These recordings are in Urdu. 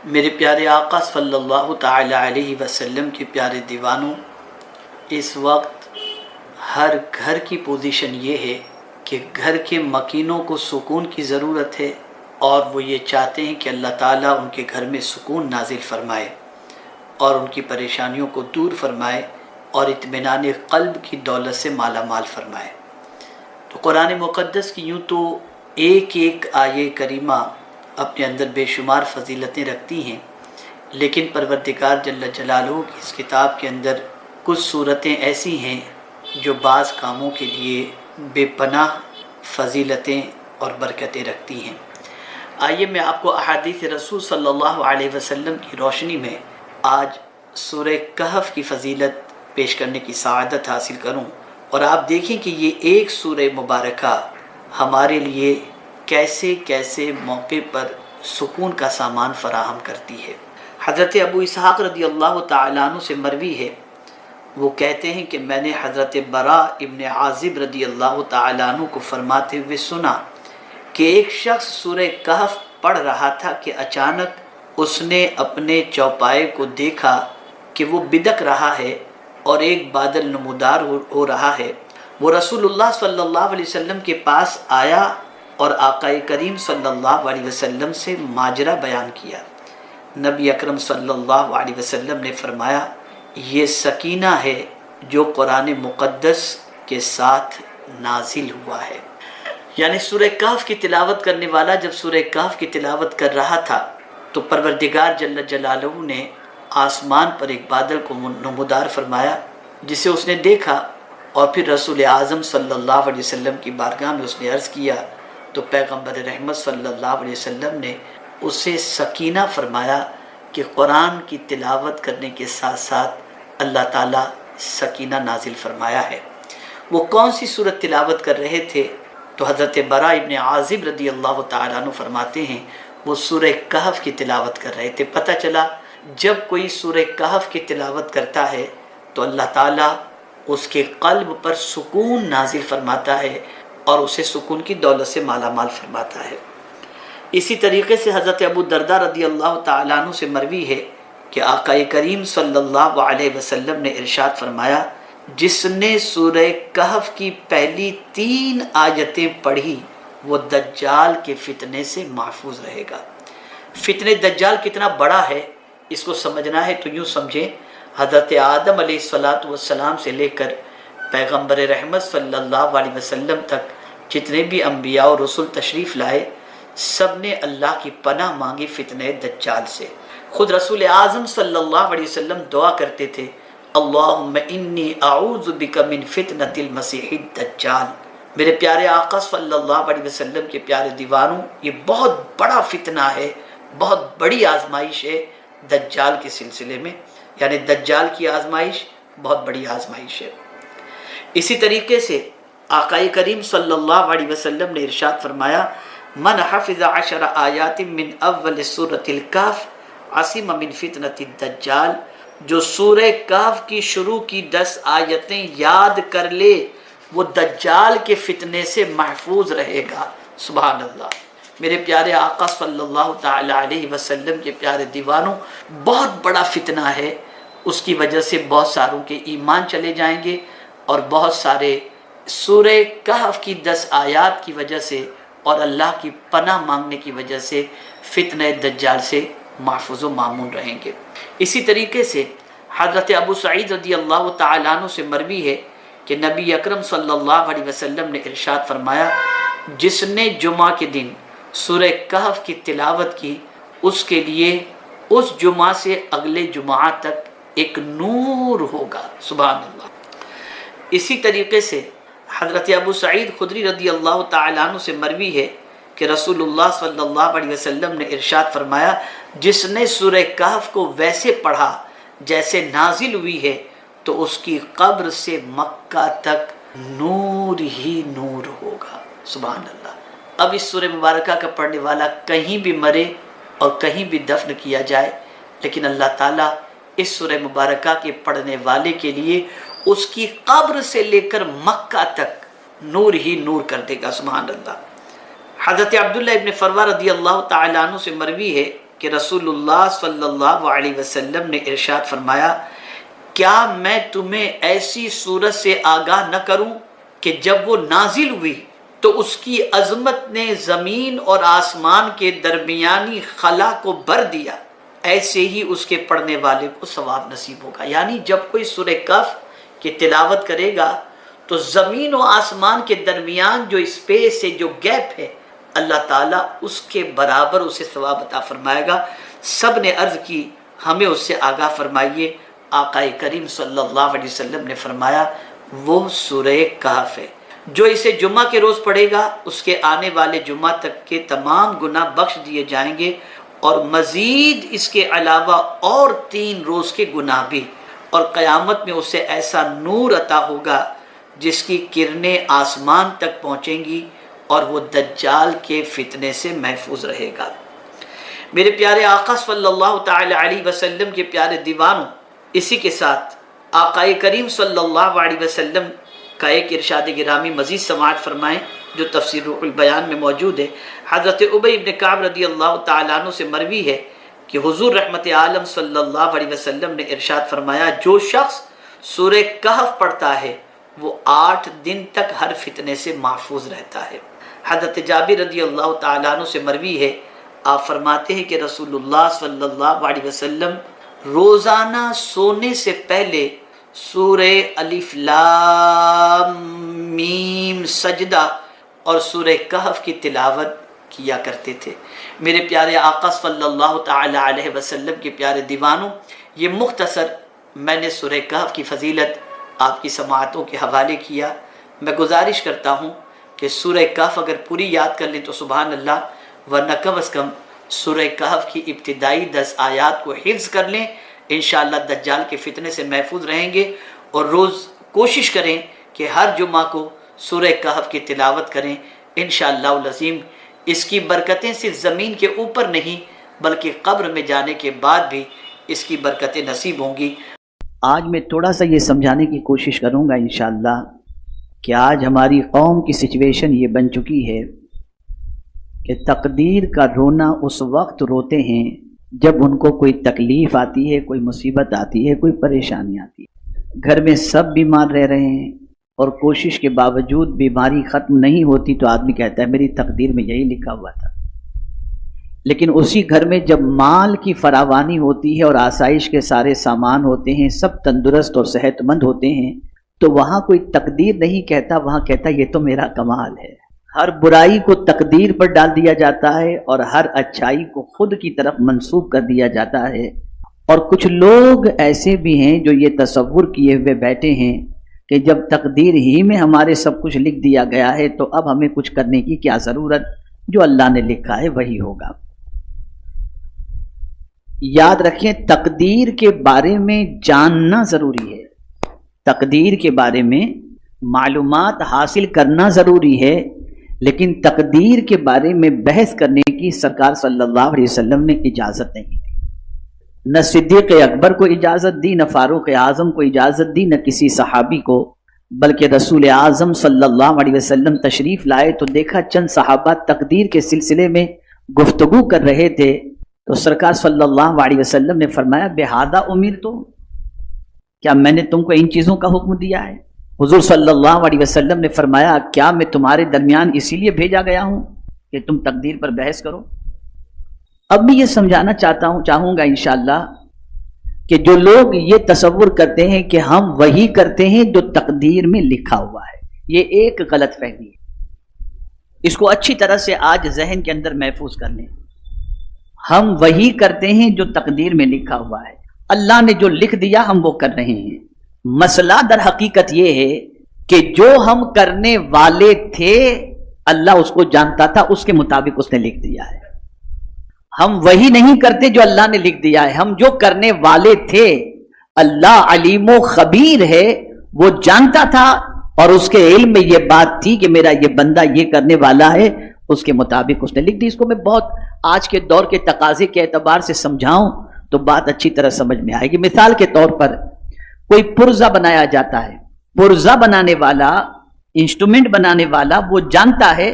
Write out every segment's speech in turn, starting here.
میرے پیارے آقا صلی اللہ تعالی علیہ وسلم کے پیارے دیوانوں، اس وقت ہر گھر کی پوزیشن یہ ہے کہ گھر کے مکینوں کو سکون کی ضرورت ہے، اور وہ یہ چاہتے ہیں کہ اللہ تعالیٰ ان کے گھر میں سکون نازل فرمائے اور ان کی پریشانیوں کو دور فرمائے اور اطمینان قلب کی دولت سے مالا مال فرمائے۔ تو قرآن مقدس کی یوں تو ایک ایک آیے کریمہ اپنے اندر بے شمار فضیلتیں رکھتی ہیں، لیکن پروردگار جل جلالہ کی اس کتاب کے اندر کچھ صورتیں ایسی ہیں جو بعض کاموں کے لیے بے پناہ فضیلتیں اور برکتیں رکھتی ہیں۔ آئیے میں آپ کو احادیث رسول صلی اللہ علیہ وسلم کی روشنی میں آج سورہ کہف کی فضیلت پیش کرنے کی سعادت حاصل کروں، اور آپ دیکھیں کہ یہ ایک سورہ مبارکہ ہمارے لیے کیسے کیسے موقع پر سکون کا سامان فراہم کرتی ہے۔ حضرت ابو اسحاق رضی اللہ تعالیٰ عنہ سے مروی ہے، وہ کہتے ہیں کہ میں نے حضرت براء ابن عازب رضی اللہ تعالیٰ عنہ کو فرماتے ہوئے سنا کہ ایک شخص سورہ کہف پڑھ رہا تھا کہ اچانک اس نے اپنے چوپائے کو دیکھا کہ وہ بدک رہا ہے اور ایک بادل نمودار ہو رہا ہے۔ وہ رسول اللہ صلی اللہ علیہ وسلم کے پاس آیا اور آقا کریم صلی اللہ علیہ وسلم سے ماجرا بیان کیا۔ نبی اکرم صلی اللہ علیہ وسلم نے فرمایا، یہ سکینہ ہے جو قرآن مقدس کے ساتھ نازل ہوا ہے۔ یعنی سورہ کہف کی تلاوت کرنے والا جب سورہ کہف کی تلاوت کر رہا تھا تو پروردگار جل جلالہ نے آسمان پر ایک بادل کو نمودار فرمایا، جسے اس نے دیکھا، اور پھر رسول اعظم صلی اللہ علیہ وسلم کی بارگاہ میں اس نے عرض کیا تو پیغمبر رحمت صلی اللہ علیہ وسلم نے اسے سکینہ فرمایا کہ قرآن کی تلاوت کرنے کے ساتھ ساتھ اللہ تعالیٰ سکینہ نازل فرمایا ہے۔ وہ کون سی سورت تلاوت کر رہے تھے؟ تو حضرت براء ابن عازب رضی اللہ تعالیٰ عنہ فرماتے ہیں وہ سورہ کہف کی تلاوت کر رہے تھے۔ پتہ چلا جب کوئی سورہ کہف کی تلاوت کرتا ہے تو اللہ تعالیٰ اس کے قلب پر سکون نازل فرماتا ہے اور اسے سکون کی دولت سے مالا مال فرماتا ہے۔ اسی طریقے سے حضرت ابو درداء رضی اللہ تعالیٰ عنہ سے مروی ہے کہ آقا کریم صلی اللہ علیہ وسلم نے ارشاد فرمایا، جس نے سورہ کہف کی پہلی 3 آیتیں پڑھی وہ دجال کے فتنے سے محفوظ رہے گا۔ فتنہ دجال کتنا بڑا ہے اس کو سمجھنا ہے تو یوں سمجھیں، حضرت آدم علیہ السلام سے لے کر پیغمبر رحمت صلی اللہ علیہ وسلم تک جتنے بھی انبیاء اور رسول تشریف لائے، سب نے اللہ کی پناہ مانگی فتنہ دجال سے۔ خود رسول اعظم صلی اللہ علیہ وسلم دعا کرتے تھے، اللہم انی اعوذ بک من فتنۃ المسیح الدجال۔ میرے پیارے آقا صلی اللہ علیہ وسلم کے پیارے دیوانوں، یہ بہت بڑا فتنہ ہے، بہت بڑی آزمائش ہے دجال کے سلسلے میں، یعنی دجال کی آزمائش بہت بڑی آزمائش ہے۔ اسی طریقے سے آقا کریم صلی اللہ علیہ وسلم نے ارشاد فرمایا، من حفظ 10 آیات من اول سورۃ الکہف عصم من فتنۃ الدجال، جو سورہ کہف کی شروع کی 10 آیتیں یاد کر لے وہ دجال کے فتنے سے محفوظ رہے گا۔ سبحان اللہ۔ میرے پیارے آقا صلی اللہ تعالی علیہ وسلم کے پیارے دیوانوں، بہت بڑا فتنہ ہے، اس کی وجہ سے بہت ساروں کے ایمان چلے جائیں گے، اور بہت سارے سورہ کہف کی 10 آیات کی وجہ سے اور اللہ کی پناہ مانگنے کی وجہ سے فتنہ دجال سے محفوظ و مامون رہیں گے۔ اسی طریقے سے حضرت ابو سعید رضی اللہ تعالیٰ عنہ سے مروی ہے کہ نبی اکرم صلی اللہ علیہ وسلم نے ارشاد فرمایا، جس نے جمعہ کے دن سورہ کہف کی تلاوت کی اس کے لیے اس جمعہ سے اگلے جمعہ تک ایک نور ہوگا۔ سبحان اللہ۔ اسی طریقے سے حضرت ابو سعید خدری رضی اللہ تعالیٰ عنہ سے مروی ہے کہ رسول اللہ صلی اللہ علیہ وسلم نے ارشاد فرمایا، جس نے سورہ کہف کو ویسے پڑھا جیسے نازل ہوئی ہے تو اس کی قبر سے مکہ تک نور ہی نور ہوگا۔ سبحان اللہ۔ اب اس سورہ مبارکہ کا پڑھنے والا کہیں بھی مرے اور کہیں بھی دفن کیا جائے، لیکن اللہ تعالیٰ اس سورہ مبارکہ کے پڑھنے والے کے لیے اس کی قبر سے لے کر مکہ تک نور ہی نور کر دے گا۔ سبحان اللہ۔ حضرت عبداللہ ابن فروہ رضی اللہ تعالیٰ عنہ سے مروی ہے کہ رسول اللہ صلی اللہ علیہ وسلم نے ارشاد فرمایا کیا میں تمہیں ایسی صورت سے آگاہ نہ کروں کہ جب وہ نازل ہوئی تو اس کی عظمت نے زمین اور آسمان کے درمیانی خلا کو بھر دیا، ایسے ہی اس کے پڑھنے والے کو ثواب نصیب ہوگا۔ یعنی جب کوئی سورہ کہف کی تلاوت کرے گا تو زمین و آسمان کے درمیان جو اسپیس ہے، جو گیپ ہے، اللہ تعالیٰ اس کے برابر اسے ثواب عطا فرمائے گا۔ سب نے عرض کی ہمیں اس سے آگاہ فرمائیے۔ آقا کریم صلی اللہ علیہ وسلم نے فرمایا وہ سورہ کہف ہے، جو اسے جمعہ کے روز پڑھے گا اس کے آنے والے جمعہ تک کے تمام گناہ بخش دیے جائیں گے، اور مزید اس کے علاوہ اور 3 روز کے گناہ بھی، اور قیامت میں اسے ایسا نور عطا ہوگا جس کی کرنیں آسمان تک پہنچیں گی، اور وہ دجال کے فتنے سے محفوظ رہے گا۔ میرے پیارے آقا صلی اللہ تعالی علیہ وسلم کے پیارے دیوانوں، اسی کے ساتھ آقا کریم صلی اللہ علیہ وسلم کا ایک ارشاد گرامی مزید سماعت فرمائیں جو تفسیر روح البیان میں موجود ہے۔ حضرت ابی بن کعب رضی اللہ تعالیٰ عنہ سے مروی ہے کہ حضور رحمت عالم صلی اللہ علیہ وسلم نے ارشاد فرمایا جو شخص سورہ کہف پڑھتا ہے وہ 8 دن تک ہر فتنے سے محفوظ رہتا ہے۔ حضرت جابر رضی اللہ تعالیٰ عنہ سے مروی ہے، آپ فرماتے ہیں کہ رسول اللہ صلی اللہ علیہ وسلم روزانہ سونے سے پہلے سورہ الف لام میم سجدہ اور سورہ کہف کی تلاوت کیا کرتے تھے۔ میرے پیارے آقا صلی اللہ تعالی علیہ وسلم کے پیارے دیوانوں، یہ مختصر میں نے سورہ کہف کی فضیلت آپ کی سماعتوں کے حوالے کیا۔ میں گزارش کرتا ہوں کہ سورہ کہف اگر پوری یاد کر لیں تو سبحان اللہ، ورنہ کم از کم سورہ کہف کی ابتدائی 10 آیات کو حفظ کر لیں، انشاءاللہ دجال کے فتنے سے محفوظ رہیں گے۔ اور روز کوشش کریں کہ ہر جمعہ کو سورہ کہف کی تلاوت کریں، انشاءاللہ العظیم اس کی برکتیں صرف زمین کے اوپر نہیں بلکہ قبر میں جانے کے بعد بھی اس کی برکتیں نصیب ہوں گی۔ آج میں تھوڑا سا یہ سمجھانے کی کوشش کروں گا انشاءاللہ کہ آج ہماری قوم کی سچویشن یہ بن چکی ہے کہ تقدیر کا رونا اس وقت روتے ہیں جب ان کو کوئی تکلیف آتی ہے، کوئی مصیبت آتی ہے، کوئی پریشانی آتی ہے۔ گھر میں سب بیمار رہ رہے ہیں اور کوشش کے باوجود بیماری ختم نہیں ہوتی تو آدمی کہتا ہے میری تقدیر میں یہی لکھا ہوا تھا۔ لیکن اسی گھر میں جب مال کی فراوانی ہوتی ہے اور آسائش کے سارے سامان ہوتے ہیں، سب تندرست اور صحت مند ہوتے ہیں، تو وہاں کوئی تقدیر نہیں کہتا، وہاں کہتا یہ تو میرا کمال ہے۔ ہر برائی کو تقدیر پر ڈال دیا جاتا ہے اور ہر اچھائی کو خود کی طرف منسوب کر دیا جاتا ہے۔ اور کچھ لوگ ایسے بھی ہیں جو یہ تصور کیے ہوئے بیٹھے ہیں کہ جب تقدیر ہی میں ہمارے سب کچھ لکھ دیا گیا ہے تو اب ہمیں کچھ کرنے کی کیا ضرورت، جو اللہ نے لکھا ہے وہی ہوگا۔ یاد رکھیں تقدیر کے بارے میں جاننا ضروری ہے، تقدیر کے بارے میں معلومات حاصل کرنا ضروری ہے، لیکن تقدیر کے بارے میں بحث کرنے کی سرکار صلی اللہ علیہ وسلم نے اجازت نہیں دی۔ نہ صدیق اکبر کو اجازت دی، نہ فاروق اعظم کو اجازت دی، نہ کسی صحابی کو، بلکہ رسول اعظم صلی اللہ علیہ وسلم تشریف لائے تو دیکھا چند صحابہ تقدیر کے سلسلے میں گفتگو کر رہے تھے، تو سرکار صلی اللہ علیہ وسلم نے فرمایا بہذا امرتو، کیا میں نے تم کو ان چیزوں کا حکم دیا ہے؟ حضور صلی اللہ علیہ وسلم نے فرمایا کیا میں تمہارے درمیان اسی لیے بھیجا گیا ہوں کہ تم تقدیر پر بحث کرو؟ اب بھی یہ سمجھانا چاہوں گا انشاءاللہ کہ جو لوگ یہ تصور کرتے ہیں کہ ہم وہی کرتے ہیں جو تقدیر میں لکھا ہوا ہے، یہ ایک غلط فہمی ہے۔ اس کو اچھی طرح سے آج ذہن کے اندر محفوظ کر لیں۔ ہم وہی کرتے ہیں جو تقدیر میں لکھا ہوا ہے، اللہ نے جو لکھ دیا ہم وہ کر رہے ہیں۔ مسئلہ در حقیقت یہ ہے کہ جو ہم کرنے والے تھے اللہ اس کو جانتا تھا، اس کے مطابق اس نے لکھ دیا ہے۔ ہم وہی نہیں کرتے جو اللہ نے لکھ دیا ہے، ہم جو کرنے والے تھے اللہ علیم و خبیر ہے، وہ جانتا تھا اور اس کے علم میں یہ بات تھی کہ میرا یہ بندہ یہ کرنے والا ہے، اس کے مطابق اس نے لکھ دی۔ اس کو میں بہت آج کے دور کے تقاضے کے اعتبار سے سمجھاؤں تو بات اچھی طرح سمجھ میں آئے گی۔ مثال کے طور پر کوئی پرزہ بنایا جاتا ہے، پرزہ بنانے والا، انسٹرومنٹ بنانے والا وہ جانتا ہے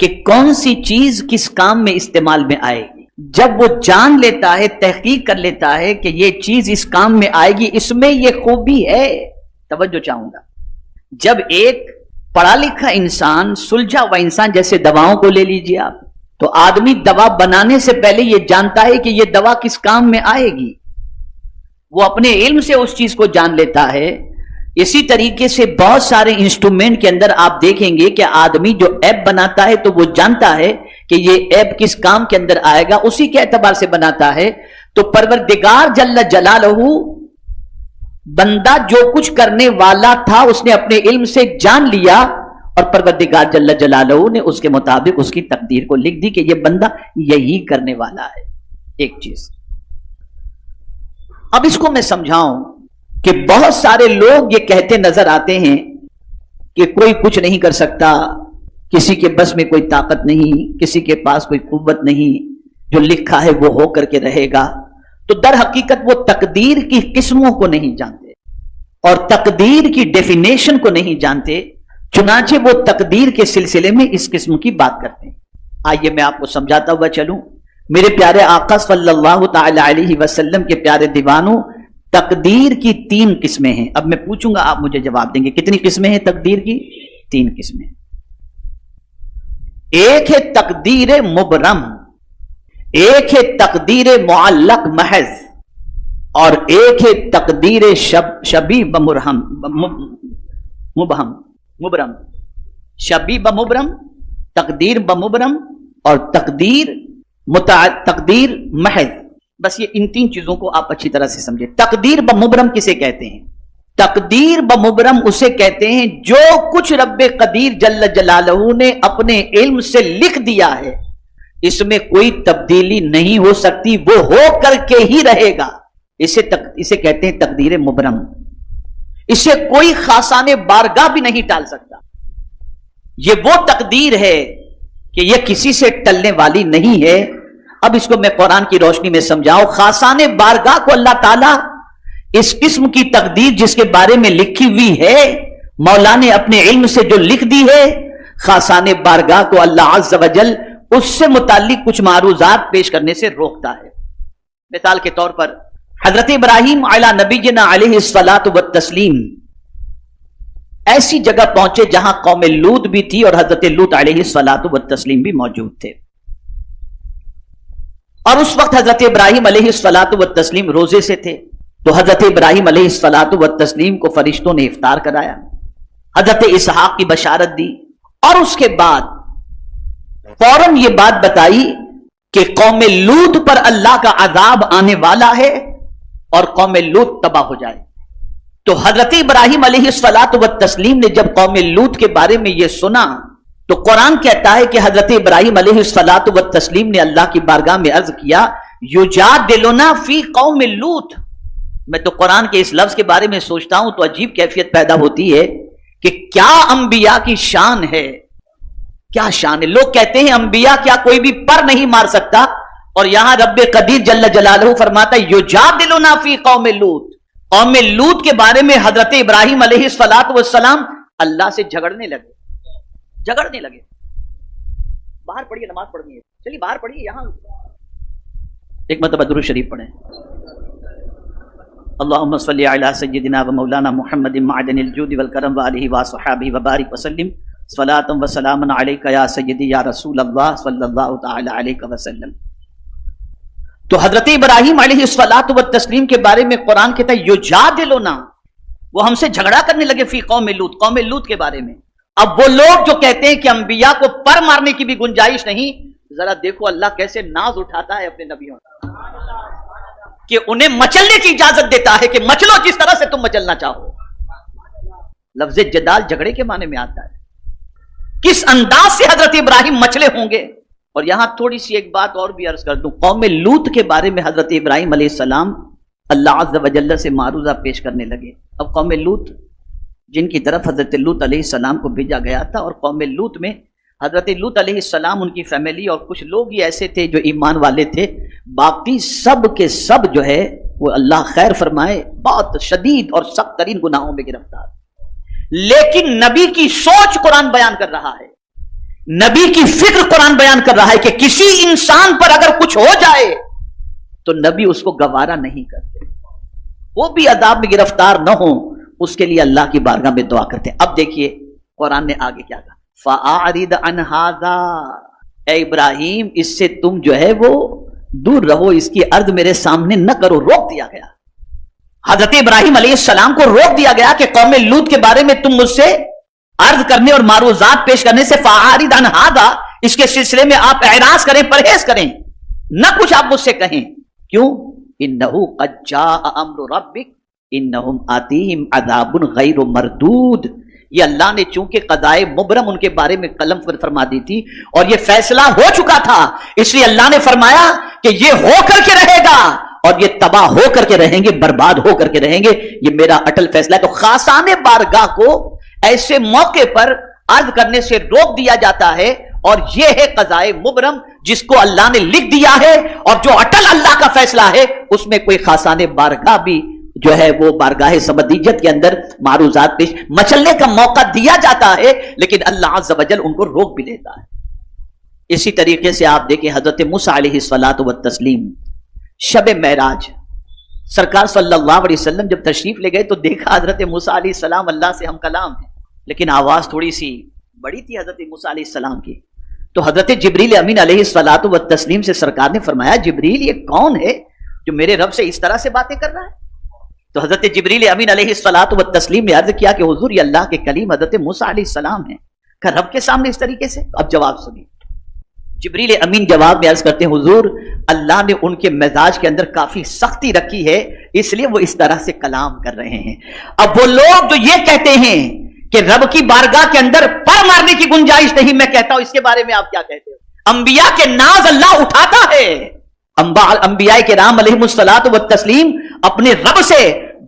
کہ کون سی چیز کس کام میں استعمال میں آئے گی۔ جب وہ جان لیتا ہے، تحقیق کر لیتا ہے کہ یہ چیز اس کام میں آئے گی، اس میں یہ خوبی ہے. توجہ چاہوں گا، جب ایک پڑھا لکھا انسان، سلجھا ہوا انسان، جیسے دواؤں کو لے لیجیے آپ، تو آدمی دوا بنانے سے پہلے یہ جانتا ہے کہ یہ دوا کس کام میں آئے گی، وہ اپنے علم سے اس چیز کو جان لیتا ہے. اسی طریقے سے بہت سارے انسٹرومنٹ کے اندر آپ دیکھیں گے کہ آدمی جو ایپ بناتا ہے تو وہ جانتا ہے کہ یہ ایپ کس کام کے اندر آئے گا، اسی کے اعتبار سے بناتا ہے. تو پروردگار جل جلالہ، بندہ جو کچھ کرنے والا تھا اس نے اپنے علم سے جان لیا، اور پروردگار جل جلالہ نے اس کے مطابق اس کی تقدیر کو لکھ دی کہ یہ بندہ یہی کرنے والا ہے. ایک چیز اب اس کو میں سمجھاؤں کہ بہت سارے لوگ یہ کہتے نظر آتے ہیں کہ کوئی کچھ نہیں کر سکتا، کسی کے بس میں کوئی طاقت نہیں، کسی کے پاس کوئی قوت نہیں، جو لکھا ہے وہ ہو کر کے رہے گا. تو در حقیقت وہ تقدیر کی قسموں کو نہیں جانتے اور تقدیر کی ڈیفینیشن کو نہیں جانتے، چنانچہ وہ تقدیر کے سلسلے میں اس قسم کی بات کرتے ہیں. آئیے میں آپ کو سمجھاتا ہوا چلوں. میرے پیارے آقا صلی اللہ تعالی علیہ وسلم کے پیارے دیوانوں، تقدیر کی 3 قسمیں ہیں. اب میں پوچھوں گا، آپ مجھے جواب دیں گے کتنی قسمیں ہیں تقدیر کی؟ 3 قسمیں. ایک ہے تقدیر مبرم، ایک ہے تقدیر معلق محض، اور ایک ہے تقدیر شبیہ بمبرم. شبیہ بمبرم، تقدیر بمبرم، اور تقدیر محض. بس یہ ان 3 چیزوں کو آپ اچھی طرح سے سمجھیں. تقدیر بمبرم کسے کہتے ہیں؟ تقدیر بمبرم اسے کہتے ہیں جو کچھ رب قدیر جل جلالہ نے اپنے علم سے لکھ دیا ہے، اس میں کوئی تبدیلی نہیں ہو سکتی، وہ ہو کر کے ہی رہے گا. اسے کہتے ہیں تقدیر مبرم. اسے کوئی خاصان بارگاہ بھی نہیں ٹال سکتا. یہ وہ تقدیر ہے کہ یہ کسی سے ٹلنے والی نہیں ہے. اب اس کو میں قرآن کی روشنی میں سمجھاؤں. خاصان بارگاہ کو اللہ تعالیٰ اس قسم کی تقدیر جس کے بارے میں لکھی ہوئی ہے، مولا نے اپنے علم سے جو لکھ دی ہے، خاصان بارگاہ کو اللہ عز و جل اس سے متعلق کچھ معروضات پیش کرنے سے روکتا ہے. مثال کے طور پر حضرت ابراہیم علی نبینا علیہ الصلاۃ والتسلیم ایسی جگہ پہنچے جہاں قوم لوط بھی تھی اور حضرت لوط علیہ الصلاۃ والتسلیم بھی موجود تھے. اور اس وقت حضرت ابراہیم علیہ الصلاۃ والتسلیم روزے سے تھے. تو حضرت ابراہیم علیہ الصلاۃ والتسلیم کو فرشتوں نے افطار کرایا، حضرت اسحاق کی بشارت دی، اور اس کے بعد فوراً یہ بات بتائی کہ قوم لوط پر اللہ کا عذاب آنے والا ہے اور قوم لوط تباہ ہو جائے. تو حضرت ابراہیم علیہ الصلاۃ والتسلیم نے جب قوم لوط کے بارے میں یہ سنا تو قرآن کہتا ہے کہ حضرت ابراہیم علیہ الصلاۃ والتسلیم نے اللہ کی بارگاہ میں عرض کیا، یجادلنا فی قوم لوط. میں تو قرآن کے اس لفظ کے بارے میں سوچتا ہوں تو عجیب کیفیت پیدا ہوتی ہے کہ کیا انبیاء کی شان ہے، کیا شان ہے. لوگ کہتے ہیں انبیاء کیا کوئی بھی پر نہیں مار سکتا، اور یہاں رب قدیر جل جلالہ فرماتا ہے یجادلنا فی قوم لوط. قوم لوط کے بارے میں حضرت ابراہیم علیہ الصلاۃ والسلام اللہ سے جھگڑنے لگے. باہر پڑھیے، نماز پڑھنی ہے، چلیے باہر پڑھیے. یہاں ایک مرتبہ درود شریف پڑھیں. اللہم صلی علی سیدنا و مولانا محمد معدن الجود والکرم وآلہ وصحابہ وبارک وسلم صلاۃ و سلام علیک یا سیدی یا رسول اللہ صلی اللہ تعالی علیہ وسلم. تو حضرت ابراہیم علیہ الصلاۃ والتسلیم کے بارے میں قرآن کہتا ہے یجادلنا، وہ ہم سے جھگڑا کرنے لگے فی قوم لوط، قوم لوط کے بارے میں. اب وہ لوگ جو کہتے ہیں کہ انبیاء کو پر مارنے کی بھی گنجائش نہیں، ذرا دیکھو اللہ کیسے ناز اٹھاتا ہے اپنے نبیوں کہ انہیں مچلنے کی اجازت دیتا ہے کہ مچلو جس طرح سے تم مچلنا چاہو. لفظ جدال جھگڑے کے معنی میں آتا ہے. کس انداز سے حضرت ابراہیم مچلے ہوں گے. اور یہاں تھوڑی سی ایک بات اور بھی عرض کر دوں. قوم لوط کے بارے میں حضرت ابراہیم علیہ السلام اللہ عز و جل سے معروضہ پیش کرنے لگے. اب قوم لوط جن کی طرف حضرت لوط علیہ السلام کو بھیجا گیا تھا، اور قوم لوط میں حضرت لوط علیہ السلام، ان کی فیملی اور کچھ لوگ ہی ایسے تھے جو ایمان والے تھے، باقی سب کے سب جو ہے وہ اللہ خیر فرمائے بہت شدید اور سخت ترین گناہوں میں گرفتار. لیکن نبی کی سوچ قرآن بیان کر رہا ہے نبی کی فکر قرآن بیان کر رہا ہے کہ کسی انسان پر اگر کچھ ہو جائے تو نبی اس کو گوارا نہیں کرتے، وہ بھی عذاب میں گرفتار نہ ہو، اس کے لیے اللہ کی بارگاہ میں دعا کرتے ہیں۔ اب دیکھیے قرآن نے آگے کیا کہا، فَأَعْرِضْ عَنْ هَذَا، اے ابراہیم اس سے تم جو ہے وہ دور رہو، اس کی عرض میرے سامنے نہ کرو، روک دیا گیا۔ حضرت ابراہیم علیہ السلام کو روک دیا گیا کہ قوم لوط کے بارے میں تم مجھ سے عرض کرنے اور معروضات پیش کرنے سے فَأَعْرِضْ عَنْ هَذَا، اس کے سلسلے میں آپ اعراض کریں، پرہیز کریں، نہ کچھ آپ مجھ سے کہیں۔ کیوں؟ انہو قد جاء امر ربک انہم آتیہم عذاب غیر مردود، یہ اللہ نے چونکہ قضائے مبرم ان کے بارے میں قلم فرما دی تھی اور یہ فیصلہ ہو چکا تھا، اس لیے اللہ نے فرمایا کہ یہ ہو کر کے رہے گا اور یہ تباہ ہو کر کے رہیں گے، برباد ہو کر کے رہیں گے، یہ میرا اٹل فیصلہ ہے۔ تو خاصان بارگاہ کو ایسے موقع پر عرض کرنے سے روک دیا جاتا ہے، اور یہ ہے قضائے مبرم جس کو اللہ نے لکھ دیا ہے، اور جو اٹل اللہ کا فیصلہ ہے اس میں کوئی خاصان بارگاہ بھی جو ہے وہ بارگاہ سمدیت کے اندر معروضات پیش مچلنے کا موقع دیا جاتا ہے، لیکن اللہ عز و جل ان کو روک بھی لیتا ہے۔ اسی طریقے سے آپ دیکھیں حضرت موسیٰ علیہ الصلاۃ والتسلیم، شب معراج سرکار صلی اللہ علیہ وسلم جب تشریف لے گئے تو دیکھا حضرت موسیٰ علیہ السلام اللہ سے ہم کلام ہیں، لیکن آواز تھوڑی سی بڑی تھی حضرت موسیٰ علیہ السلام کی، تو حضرت جبریل امین علیہ الصلاۃ والتسلیم سے سرکار نے فرمایا جبریل یہ کون ہے جو میرے رب سے اس طرح سے باتیں کر رہا ہے؟ تو حضرت جبریل امین علیہ الصلاۃ والتسلیم نے عرض کیا کہ حضور یہ اللہ کے کلیم حضرت موسیٰ علیہ السلام ہیں، کہ رب کے سامنے اس طریقے سے؟ اب جواب سنیے، جبریل امین جواب میں عرض کرتے ہیں حضور اللہ نے ان کے مزاج کے اندر کافی سختی رکھی ہے، اس لیے وہ اس طرح سے کلام کر رہے ہیں۔ اب وہ لوگ جو یہ کہتے ہیں کہ رب کی بارگاہ کے اندر پر مارنے کی گنجائش نہیں، میں کہتا ہوں اس کے بارے میں آپ کیا کہتے ہو؟ انبیاء کے ناز اللہ اٹھاتا ہے، انبیاء کرام علیہم الصلاۃ والتسلیم اپنے رب سے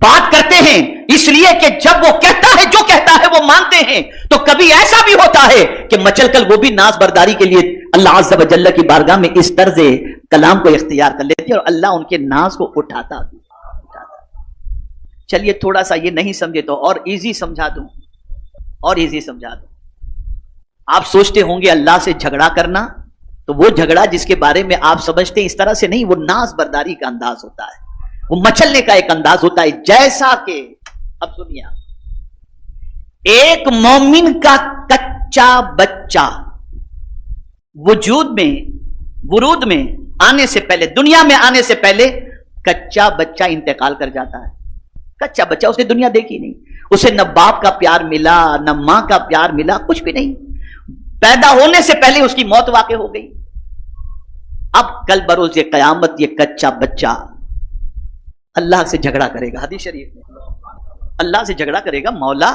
بات کرتے ہیں، اس لیے کہ جب وہ کہتا ہے جو کہتا ہے وہ مانتے ہیں، تو کبھی ایسا بھی ہوتا ہے کہ مچل کل وہ بھی ناز برداری کے لیے اللہ عز و جل کی بارگاہ میں اس طرز کلام کو اختیار کر لیتے ہیں اور اللہ ان کے ناز کو اٹھاتا بھی۔ چلیے تھوڑا سا یہ نہیں سمجھے تو اور ایزی سمجھا دوں، اور ایزی سمجھا دوں۔ آپ سوچتے ہوں گے اللہ سے جھگڑا کرنا، تو وہ جھگڑا جس کے بارے میں آپ سمجھتے ہیں اس طرح سے نہیں، وہ ناز برداری کا انداز ہوتا ہے، وہ مچلنے کا ایک انداز ہوتا ہے، جیسا کہ اب سنیے ایک مومن کا کچا بچہ وجود میں ورود میں آنے سے پہلے، دنیا میں آنے سے پہلے کچا بچہ انتقال کر جاتا ہے۔ کچا بچہ، اس نے دنیا دیکھی نہیں، اسے نہ باپ کا پیار ملا نہ ماں کا پیار ملا، کچھ بھی نہیں، پیدا ہونے سے پہلے اس کی موت واقع ہو گئی۔ اب کل بروز یہ قیامت یہ کچا بچہ اللہ سے جھگڑا کرے گا، حدیث شریف میں اللہ سے جھگڑا کرے گا، مولا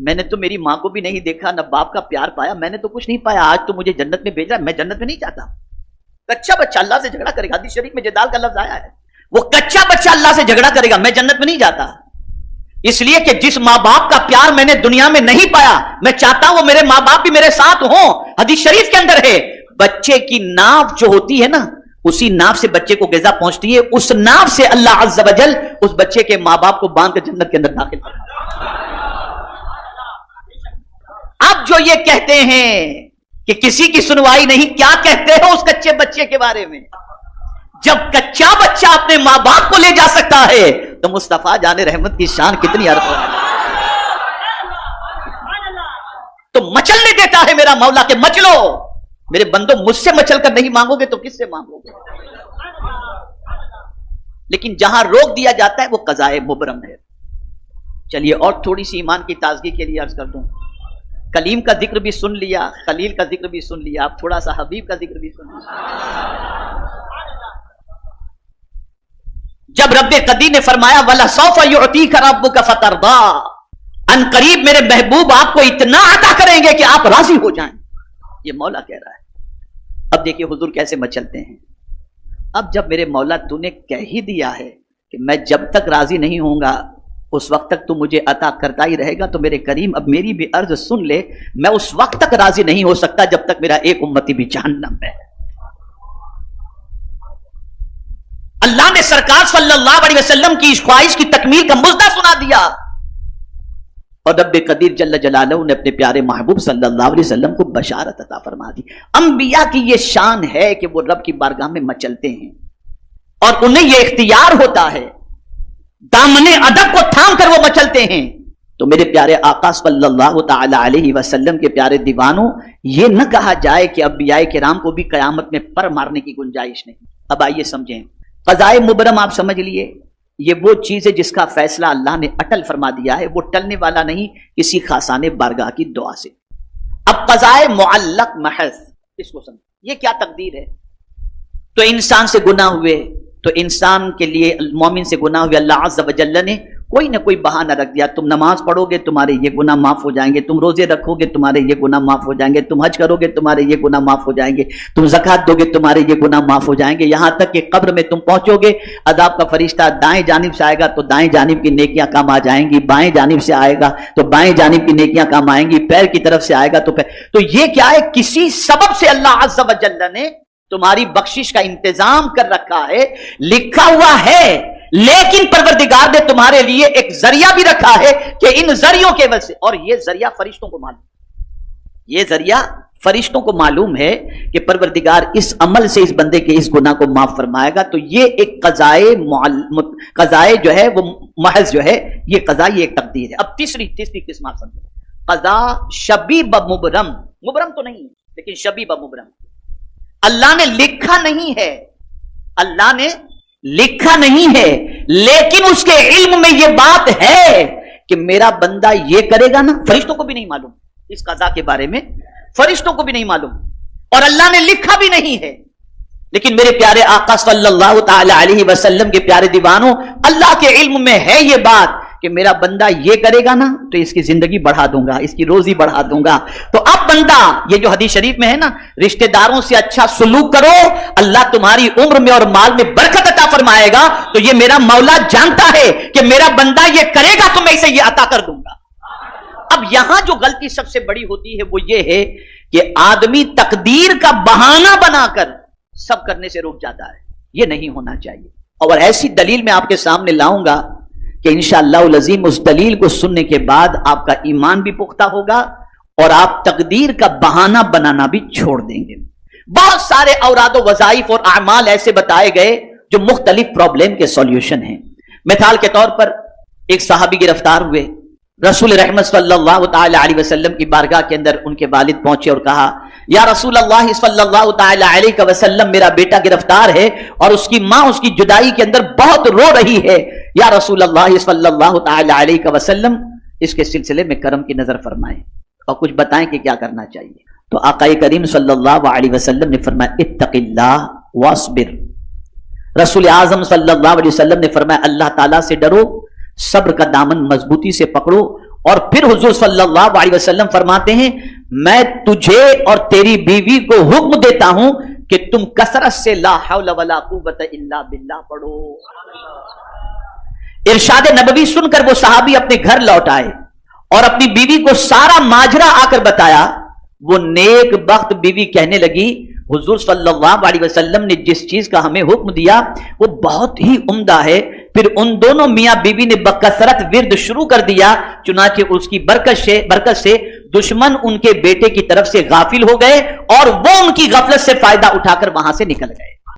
میں نے تو میری ماں کو بھی نہیں دیکھا، نہ باپ کا پیار پایا، میں نے تو کچھ نہیں پایا، آج تو مجھے جنت میں بھیجا، میں جنت میں نہیں جاتا۔ کچا بچہ اللہ سے جھگڑا کرے گا، حدیث شریف میں جدال کا لفظ آیا ہے، وہ کچا بچہ اللہ سے جھگڑا کرے گا، میں جنت میں نہیں جاتا، اس لیے کہ جس ماں باپ کا پیار میں نے دنیا میں نہیں پایا، میں چاہتا ہوں وہ میرے ماں باپ بھی میرے ساتھ ہوں۔ حدیث شریف کے اندر ہے بچے کی ناف جو ہوتی ہے نا، اسی ناف سے بچے کو غذا پہنچتی ہے، اس ناف سے اللہ عز و جل اس بچے کے ماں باپ کو باندھ کر جنت کے اندر داخل کرتا ہے۔ اب جو یہ کہتے ہیں کہ کسی کی سنوائی نہیں، کیا کہتے ہو اس کچے بچے کے بارے میں؟ جب کچا بچہ اپنے ماں باپ کو لے جا سکتا ہے تو مصطفیٰ جان رحمت کی شان کتنی عرض ہے۔ تو مچلنے دیتا ہے میرا مولا کہ مچلو، میرے بندو مجھ سے مچل کر نہیں مانگو گے تو کس سے مانگو گے؟ لیکن جہاں روک دیا جاتا ہے وہ قضائے مبرم ہے۔ چلیے اور تھوڑی سی ایمان کی تازگی کے لیے عرض کر دوں، کلیم کا ذکر بھی سن لیا، خلیل کا ذکر بھی سن لیا، اب تھوڑا سا حبیب کا ذکر بھی سن لیا۔ جب رب قدیر نے فرمایا وَلَسَوْفَ يُعْطِيكَ رَبُّكَ فَتَرْضَىٰ، ان قریب میرے محبوب آپ کو اتنا عطا کریں گے کہ آپ راضی ہو جائیں، یہ مولا کہہ رہا ہے۔ اب دیکھیے حضور کیسے مچلتے ہیں، اب جب میرے مولا تو نے کہہ ہی دیا ہے کہ میں جب تک راضی نہیں ہوں گا اس وقت تک تو مجھے عطا کرتا ہی رہے گا، تو میرے کریم اب میری بھی عرض سن لے، میں اس وقت تک راضی نہیں ہو سکتا جب تک میرا ایک امتی بھی جہنم میں ہے۔ اللہ نے سرکار صلی اللہ علیہ وسلم کی اس خواہش کی تکمیل کا مژدہ سنا دیا، اور رب قدیر جل جلالہ نے اپنے پیارے محبوب صلی اللہ علیہ وسلم کو بشارت عطا فرما دی. انبیاء کی یہ شان ہے کہ وہ رب کی بارگاہ میں مچلتے ہیں اور انہیں یہ اختیار ہوتا ہے دامن ادب کو تھام کر وہ مچلتے ہیں. تو میرے پیارے آقا صلی اللہ تعالی علیہ وسلم کے پیارے دیوانوں، یہ نہ کہا جائے کہ انبیاء کرام کو بھی قیامت میں پر مارنے کی گنجائش نہیں. اب آئیے سمجھیں، قضائے مبرم آپ سمجھ لیے، یہ وہ چیز ہے جس کا فیصلہ اللہ نے اٹل فرما دیا ہے، وہ ٹلنے والا نہیں کسی خاصان بارگاہ کی دعا سے. اب قضائے معلق محض، اس کو سمجھ، یہ کیا تقدیر ہے؟ تو انسان سے گناہ ہوئے، تو انسان کے لیے مومن سے گناہ ہوئے، اللہ عز و جل نے کوئی نہ کوئی بہانہ رکھ دیا. تم نماز پڑھو گے تمہارے یہ گناہ معاف ہو جائیں گے، تم روزے رکھو گے تمہارے یہ گناہ معاف ہو جائیں گے، تم حج کرو گے تمہارے یہ گناہ معاف ہو جائیں گے، تم زکوٰۃ دو گے تمہارے یہ گناہ معاف ہو جائیں گے. یہاں تک کہ قبر میں تم پہنچو گے، عذاب کا فرشتہ دائیں جانب سے آئے گا تو دائیں جانب کی نیکیاں کام آ جائیں گی، بائیں جانب سے آئے گا تو بائیں جانب کی نیکیاں کام آئیں گی، پیر کی طرف سے آئے گا تو پیر. تو یہ کیا ہے؟ کسی سبب سے اللہ عز و جل نے تمہاری بخشش کا انتظام کر رکھا ہے، لکھا ہوا ہے. لیکن پروردگار نے تمہارے لیے ایک ذریعہ بھی رکھا ہے کہ ان ذریعوں کے وجہ سے، اور یہ ذریعہ فرشتوں کو معلوم، یہ ذریعہ فرشتوں کو معلوم ہے کہ پروردگار اس عمل سے اس بندے کے اس گناہ کو معاف فرمائے گا. تو یہ ایک قضائے جو ہے وہ محض جو ہے، یہ قضا، یہ ایک تقدیر ہے. اب تیسری قسم آپ سمجھو، قضا شبیب مبرم. مبرم تو نہیں لیکن شبیب مبرم. اللہ نے لکھا نہیں ہے، اللہ نے لکھا نہیں ہے، لیکن اس کے علم میں یہ بات ہے کہ میرا بندہ یہ کرے گا نا. فرشتوں کو بھی نہیں معلوم اس قضا کے بارے میں، فرشتوں کو بھی نہیں معلوم اور اللہ نے لکھا بھی نہیں ہے. لیکن میرے پیارے آقا صلی اللہ تعالی علیہ وسلم کے پیارے دیوانوں، اللہ کے علم میں ہے یہ بات کہ میرا بندہ یہ کرے گا نا تو اس کی زندگی بڑھا دوں گا، اس کی روزی بڑھا دوں گا. تو اب بندہ، یہ جو حدیث شریف میں ہے نا، رشتہ داروں سے اچھا سلوک کرو، اللہ تمہاری عمر میں اور مال میں برکت عطا فرمائے گا. تو یہ میرا مولا جانتا ہے کہ میرا بندہ یہ کرے گا تو میں اسے یہ عطا کر دوں گا. اب یہاں جو غلطی سب سے بڑی ہوتی ہے وہ یہ ہے کہ آدمی تقدیر کا بہانہ بنا کر سب کرنے سے رک جاتا ہے. یہ نہیں ہونا چاہیے. اور ایسی دلیل میں آپ کے سامنے لاؤں گا کہ انشاءاللہ العظیم اس دلیل کو سننے کے بعد آپ کا ایمان بھی پختہ ہوگا اور آپ تقدیر کا بہانہ بنانا بھی چھوڑ دیں گے. بہت سارے اوراد و وظائف اور اعمال ایسے بتائے گئے جو مختلف پرابلم کے سولوشن ہیں. مثال کے طور پر ایک صحابی گرفتار ہوئے، رسول رحمت صلی اللہ تعالی علیہ وسلم کی بارگاہ کے اندر ان کے والد پہنچے اور کہا، یا رسول اللہ صلی اللہ تعالی علیہ وسلم، میرا بیٹا گرفتار ہے اور اس کی ماں اس کی جدائی کے اندر بہت رو رہی ہے. یا رسول اللہ صلی اللہ تعالی علیہ وسلم، اس کے سلسلے میں کرم کی نظر فرمائیں اور کچھ بتائیں کہ کیا کرنا چاہیے. تو آقا کریم صلی اللہ علیہ وسلم نے فرمایا، اتق اللہ واصبر. رسول اعظم صلی اللہ علیہ وسلم نے فرمایا، اللہ تعالیٰ سے ڈرو، صبر کا دامن مضبوطی سے پکڑو. اور پھر حضور صلی اللہ علیہ وسلم فرماتے ہیں، میں تجھے اور تیری بیوی کو حکم دیتا ہوں کہ تم کثرت سے لا حول ولا قوت الا باللہ پڑھو. ارشاد نبوی سن کر وہ صحابی اپنے گھر لوٹ آئے اور اپنی بیوی کو سارا ماجرا آ کر بتایا. وہ نیک بخت بیوی کہنے لگی، حضور صلی اللہ علیہ وسلم نے جس چیز کا ہمیں حکم دیا وہ بہت ہی عمدہ ہے. پھر ان دونوں میاں بیوی نے بکثرت ورد شروع کر دیا، چنانچہ اس کی برکت سے دشمن ان کے بیٹے کی طرف سے غافل ہو گئے اور وہ ان کی غفلت سے فائدہ اٹھا کر وہاں سے نکل گئے.